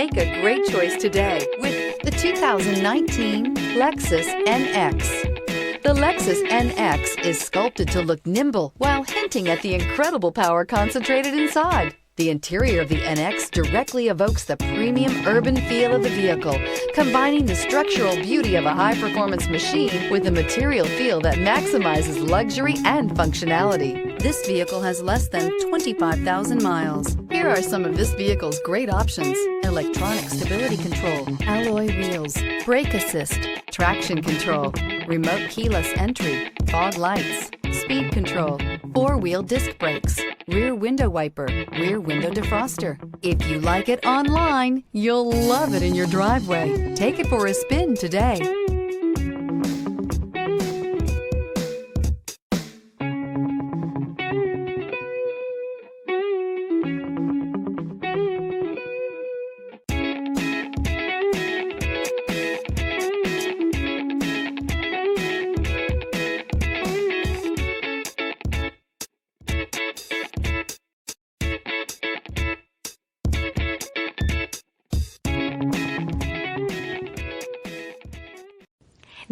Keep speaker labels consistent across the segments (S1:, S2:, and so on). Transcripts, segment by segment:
S1: Make a great choice today with the 2019 Lexus NX. The Lexus NX is sculpted to look nimble while hinting at the incredible power concentrated inside. The interior of the NX directly evokes the premium urban feel of the vehicle, combining the structural beauty of a high-performance machine with a material feel that maximizes luxury and functionality. This vehicle has less than 25,000 miles. Here are some of this vehicle's great options: electronic stability control, alloy wheels, brake assist, traction control, remote keyless entry, fog lights, speed control, four-wheel disc brakes, rear window wiper, rear window defroster. If you like it online, you'll love it in your driveway. Take it for a spin today.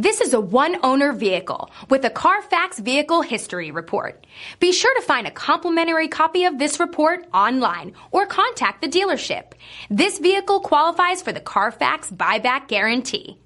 S2: This is a one-owner vehicle with a CARFAX Vehicle History Report. Be sure to find a complimentary copy of this report online or contact the dealership. This vehicle qualifies for the CARFAX Buyback Guarantee.